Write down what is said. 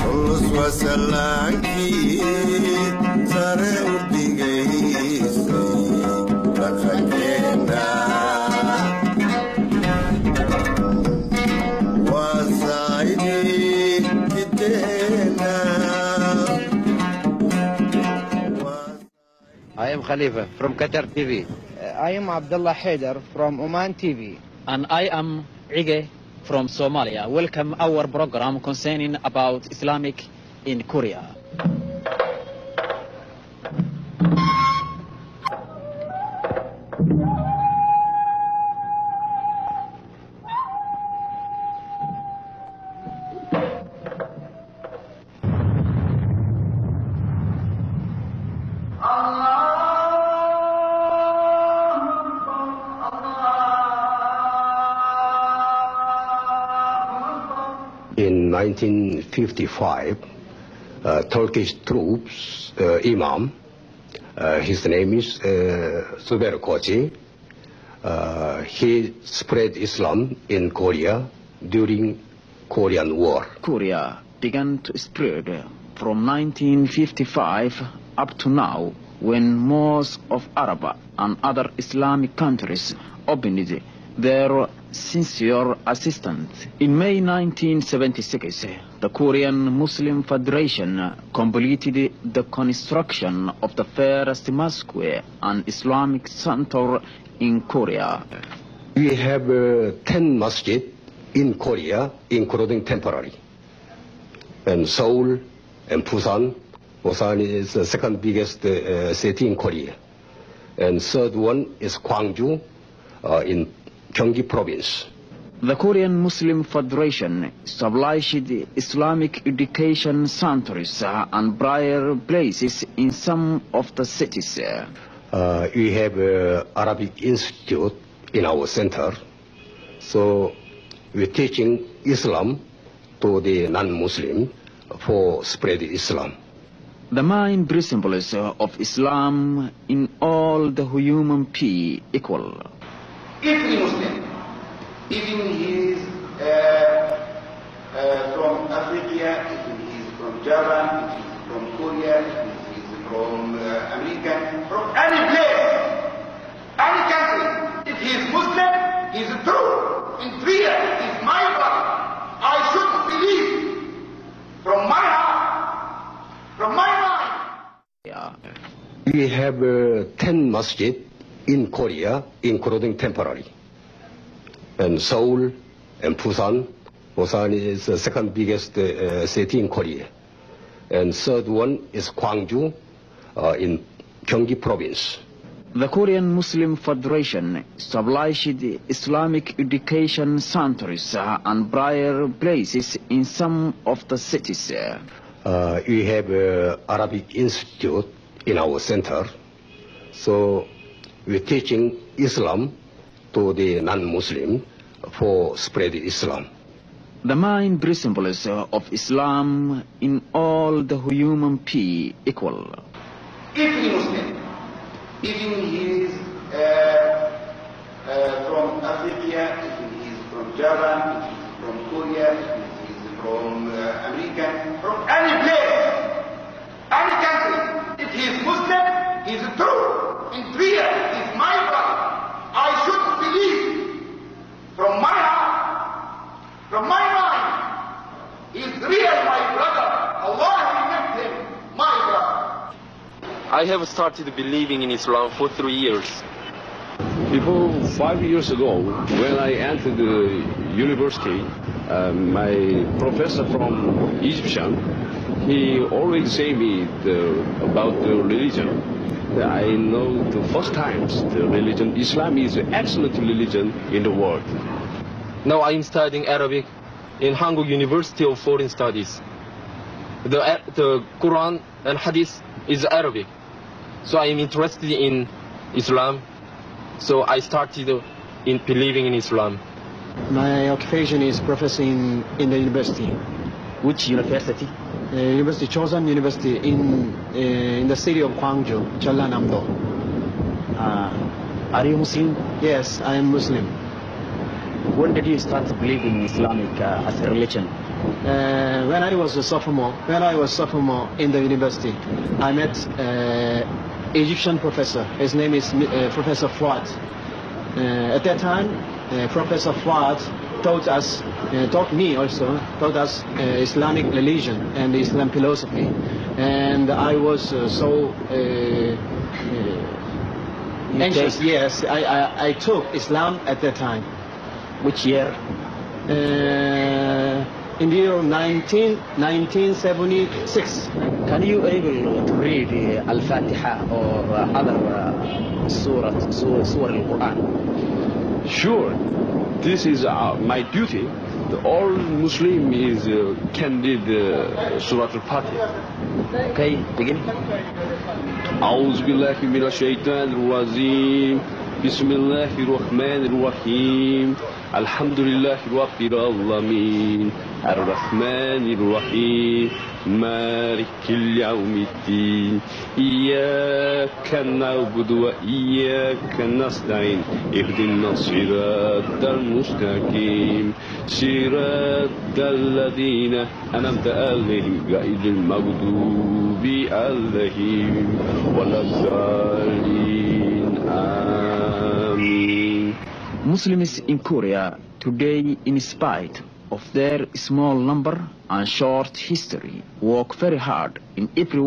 I am Khalifa from Qatar TV. I am Abdullah Xaydar from Oman TV. And I am Cige from Somalia. Welcome our program concerning about Islamic in Korea. In 1955, Turkish troops, Imam, his name is Kochi, he spread Islam in Korea during Korean War. Korea began to spread from 1955 up to now, when most of Arab and other Islamic countries opened their sincere assistance. In May 1976, the Korean Muslim Federation completed the construction of the first mosque and Islamic center in Korea. We have 10 masjid in Korea, including temporary. And Seoul and Busan. Busan is the second biggest city in Korea. And third one is Gwangju in Gyeonggi province. The Korean Muslim Federation established Islamic education centers and prayer places in some of the cities. We have Arabic Institute in our center. So we're teaching Islam to the non-Muslim for spread Islam. The main principles of Islam in all the human being equal. Every Muslim, even he is from Africa, if he is from Japan, if he is from Korea, if he is from America, from any place, any country, if he is Muslim, he is true, in fear, he is my brother. I should believe from my heart, from my mind. We have 10 masjid in Korea, including temporary. And Seoul and Busan. Busan is the second biggest city in Korea. And third one is Gwangju in Gyeonggi province. The Korean Muslim Federation established Islamic education centers and prayer places in some of the cities. We have Arabic Institute in our center. So we're teaching Islam to the non-Muslim for spread Islam. The main principles of Islam in all the human being equal. Every Muslim, even he is from Africa, if he is from Japan, if he is from Korea, if he is from America, from any place, any country, if he is Muslim, he is true, in fear, he is my brother. I should believe from my heart, from my mind, he is real my brother. Allah will make him my brother. I have started believing in Islam for 3 years. Before 5 years ago, when I entered the university, my professor from Egyptian, he always say me about the religion. I know the first times the religion, Islam is an excellent religion in the world. Now I am studying Arabic in Hanguk University of Foreign Studies. The Quran and Hadith is Arabic. So I am interested in Islam. So I started in believing in Islam. My occupation is professing in the university. Which university? University, Chosun University in the city of Gwangju, Jeollanam-do. Are you Muslim? Yes, I am Muslim. When did you start believing in Islamic as a religion? When I was a sophomore in the university, I met Egyptian professor. His name is Professor Fuad. At that time, Professor Fuad taught us Islamic religion and Islam philosophy, and I was so anxious. Yes, I took Islam at that time. Which year? In the year 1976. Can you able to read Al-Fatiha or other surah al-Quran? Sure, this is my duty. All Muslim is can read Surah Al-Fatiha. Okay, begin. أعوذ بالله من الشيطان الرجيم بسم الله الرحمن الرحيم الحمد لله رب العالمين الرحمن الرحيم مالك اليوم الدين إياك نعبد وإياك نستعين اهدنا الصراط المستقيم صراط الذين أنعمت عليهم غير المغضوب عليهم ولا الضالين آمين. Muslims in Korea today, in spite of their small number and short history, work very hard in every